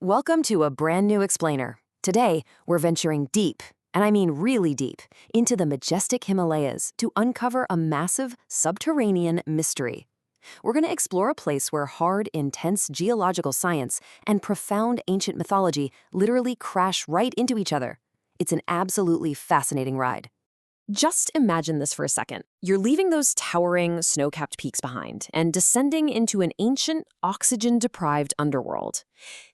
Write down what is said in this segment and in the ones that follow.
Welcome to a brand new explainer. Today, we're venturing deep, and I mean really deep, into the majestic Himalayas to uncover a massive subterranean mystery. We're going to explore a place where hard, intense geological science and profound ancient mythology literally crash right into each other. It's an absolutely fascinating ride. Just imagine this for a second. You're leaving those towering, snow-capped peaks behind and descending into an ancient, oxygen-deprived underworld.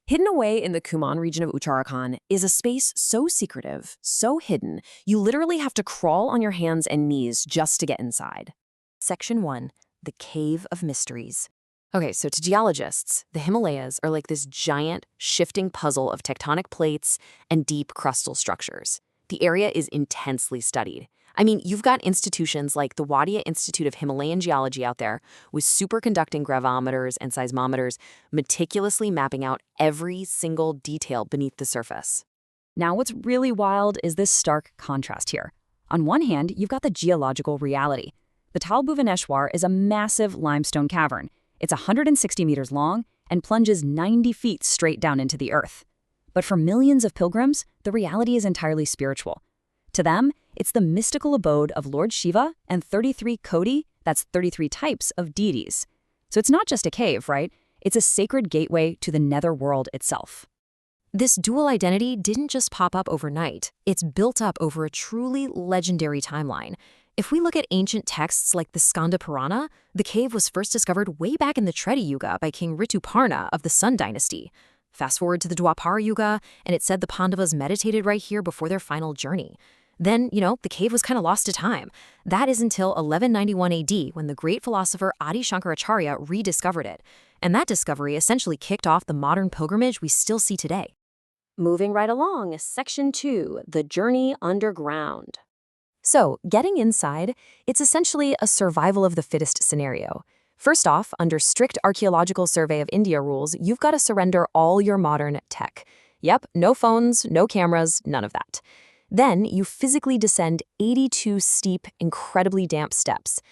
Hidden away in the Kumaon region of Uttarakhand is a space so secretive, so hidden, you literally have to crawl on your hands and knees just to get inside. Section 1. The Cave of Mysteries. Okay, so to geologists, the Himalayas are like this giant, shifting puzzle of tectonic plates and deep crustal structures. The area is intensely studied. I mean, you've got institutions like the Wadia Institute of Himalayan Geology out there with superconducting gravimeters and seismometers meticulously mapping out every single detail beneath the surface. Now, what's really wild is this stark contrast here. On one hand, you've got the geological reality. Patal Bhuvaneshwar is a massive limestone cavern. It's 160 meters long and plunges 90 feet straight down into the earth. But for millions of pilgrims, the reality is entirely spiritual. To them, it's the mystical abode of Lord Shiva and 33 Koti, that's 33 types of deities. So it's not just a cave, right? It's a sacred gateway to the netherworld itself. This dual identity didn't just pop up overnight. It's built up over a truly legendary timeline. If we look at ancient texts like the Skanda Purana, the cave was first discovered way back in the Treta Yuga by King Rituparna of the Sun Dynasty. Fast forward to the Dwapara Yuga, and it said the Pandavas meditated right here before their final journey. Then, the cave was kind of lost to time. That is until 1191 AD when the great philosopher Adi Shankaracharya rediscovered it. And that discovery essentially kicked off the modern pilgrimage we still see today. Moving right along, Section 2, The Journey Underground. So, getting inside, it's essentially a survival of the fittest scenario. First off, under strict Archaeological Survey of India rules, you've got to surrender all your modern tech. Yep, no phones, no cameras, none of that. Then you physically descend 82 steep, incredibly damp steps.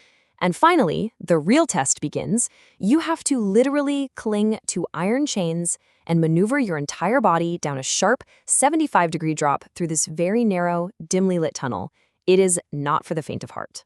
And finally, the real test begins. You have to literally cling to iron chains and maneuver your entire body down a sharp 75-degree drop through this very narrow, dimly lit tunnel. It is not for the faint of heart.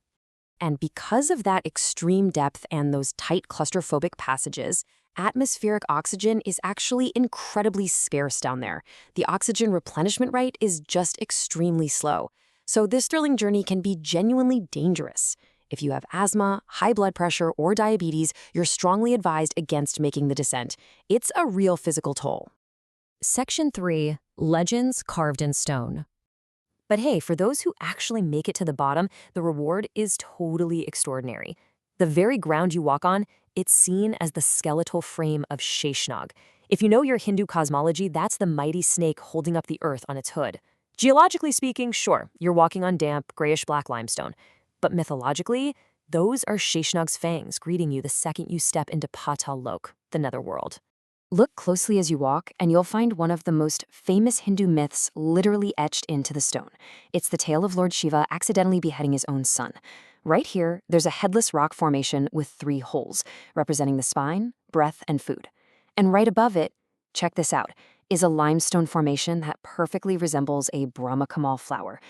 And because of that extreme depth and those tight claustrophobic passages, atmospheric oxygen is actually incredibly scarce down there. The oxygen replenishment rate is just extremely slow. So this thrilling journey can be genuinely dangerous. If you have asthma, high blood pressure, or diabetes, you're strongly advised against making the descent. It's a real physical toll. Section 3. Legends Carved in Stone. But hey, for those who actually make it to the bottom, the reward is totally extraordinary. The very ground you walk on, it's seen as the skeletal frame of Sheshnag. If you know your Hindu cosmology, that's the mighty snake holding up the earth on its hood. Geologically speaking, sure, you're walking on damp, grayish-black limestone. But mythologically, those are Sheshnag's fangs greeting you the second you step into Patal Lok, the netherworld. Look closely as you walk, and you'll find one of the most famous Hindu myths literally etched into the stone. It's the tale of Lord Shiva accidentally beheading his own son. Right here, there's a headless rock formation with 3 holes, representing the spine, breath, and food. And right above it, check this out, is a limestone formation that perfectly resembles a Brahma Kamal flower.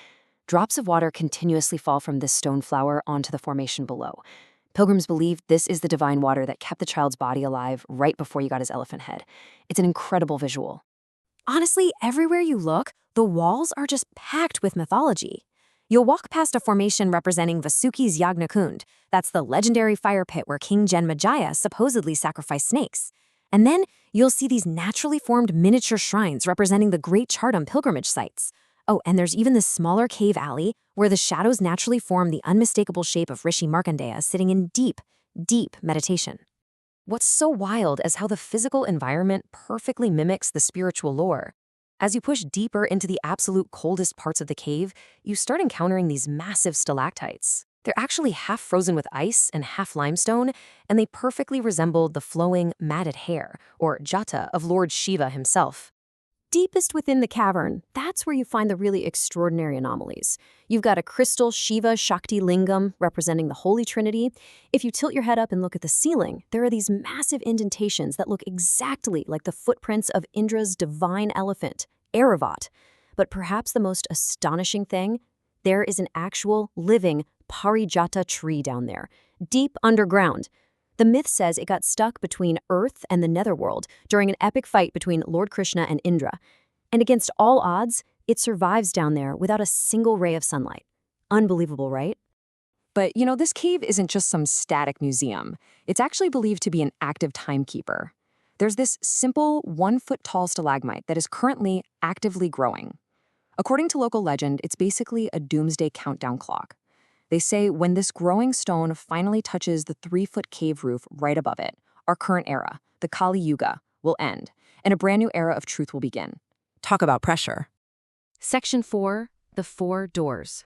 Drops of water continuously fall from this stone flower onto the formation below. Pilgrims believe this is the divine water that kept the child's body alive right before he got his elephant head. It's an incredible visual. Honestly, everywhere you look, the walls are just packed with mythology. You'll walk past a formation representing Vasuki's Yagnakund. That's the legendary fire pit where King Janmejaya supposedly sacrificed snakes. And then you'll see these naturally formed miniature shrines representing the Great Chardam pilgrimage sites. Oh, and there's even this smaller cave alley where the shadows naturally form the unmistakable shape of Rishi Markandeya sitting in deep, deep meditation. What's so wild is how the physical environment perfectly mimics the spiritual lore. As you push deeper into the absolute coldest parts of the cave, you start encountering these massive stalactites. They're actually half frozen with ice and half limestone, and they perfectly resemble the flowing, matted hair, or jata, of Lord Shiva himself. deepest within the cavern, that's where you find the really extraordinary anomalies. You've got a crystal Shiva Shakti Lingam representing the Holy Trinity. If you tilt your head up and look at the ceiling, there are these massive indentations that look exactly like the footprints of Indra's divine elephant, Airavat. But perhaps the most astonishing thing, there is an actual, living Parijata tree down there, deep underground. The myth says it got stuck between Earth and the Netherworld during an epic fight between Lord Krishna and Indra. And against all odds, it survives down there without a single ray of sunlight. Unbelievable, right? But, this cave isn't just some static museum. It's actually believed to be an active timekeeper. There's this simple 1-foot-tall stalagmite that is currently actively growing. According to local legend, it's basically a doomsday countdown clock. They say when this growing stone finally touches the 3-foot cave roof right above it, our current era, the Kali Yuga, will end, and a brand new era of truth will begin. Talk about pressure. Section 4, the 4 doors.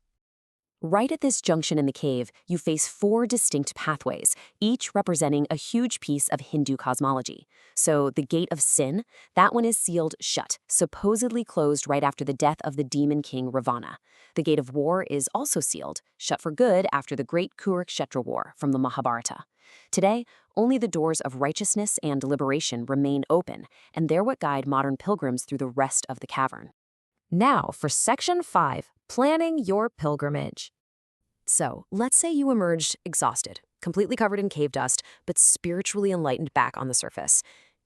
Right at this junction in the cave, you face 4 distinct pathways, each representing a huge piece of Hindu cosmology. So the Gate of Sin, that one is sealed shut, supposedly closed right after the death of the demon king Ravana. The Gate of War is also sealed, shut for good after the Great Kurukshetra War from the Mahabharata. Today, only the doors of righteousness and liberation remain open, and they're what guide modern pilgrims through the rest of the cavern. Now for Section 5, planning your pilgrimage. So, let's say you emerged exhausted, completely covered in cave dust, but spiritually enlightened back on the surface.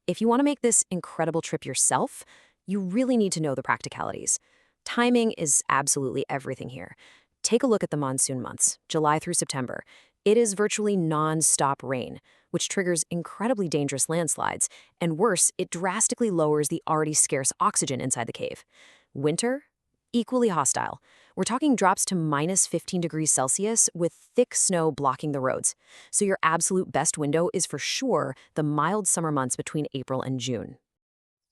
If you want to make this incredible trip yourself, you really need to know the practicalities. Timing is absolutely everything here. Take a look at the monsoon months, July through September. It is virtually non-stop rain, which triggers incredibly dangerous landslides, and worse, it drastically lowers the already scarce oxygen inside the cave. Winter? Equally hostile. We're talking drops to minus 15 degrees Celsius with thick snow blocking the roads. So your absolute best window is for sure the mild summer months between April and June.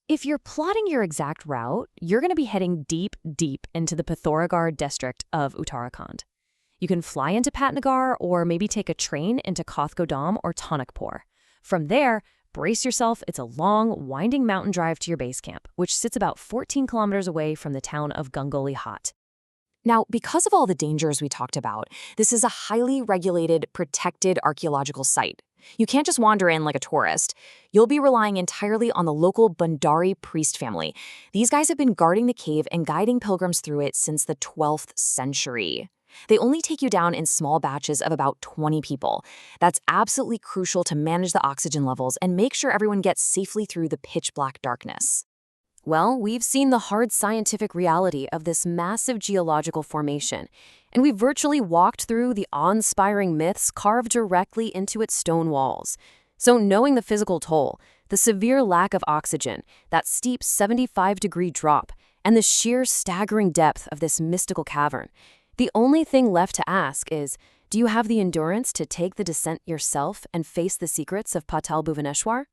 If you're plotting your exact route, you're going to be heading deep, deep into the Pithoragarh district of Uttarakhand. You can fly into Patnagar or maybe take a train into Kothgodam or Tonakpur. From there, brace yourself, it's a long, winding mountain drive to your base camp, which sits about 14 kilometers away from the town of Gangoli Hat. Now, because of all the dangers we talked about, this is a highly regulated, protected archaeological site. You can't just wander in like a tourist. You'll be relying entirely on the local Bhandari priest family. These guys have been guarding the cave and guiding pilgrims through it since the 12th century. They only take you down in small batches of about 20 people. That's absolutely crucial to manage the oxygen levels and make sure everyone gets safely through the pitch-black darkness. Well, we've seen the hard scientific reality of this massive geological formation, and we've virtually walked through the awe-inspiring myths carved directly into its stone walls. So knowing the physical toll, the severe lack of oxygen, that steep 75-degree drop, and the sheer staggering depth of this mystical cavern, the only thing left to ask is, do you have the endurance to take the descent yourself and face the secrets of Patal Bhuvaneshwar?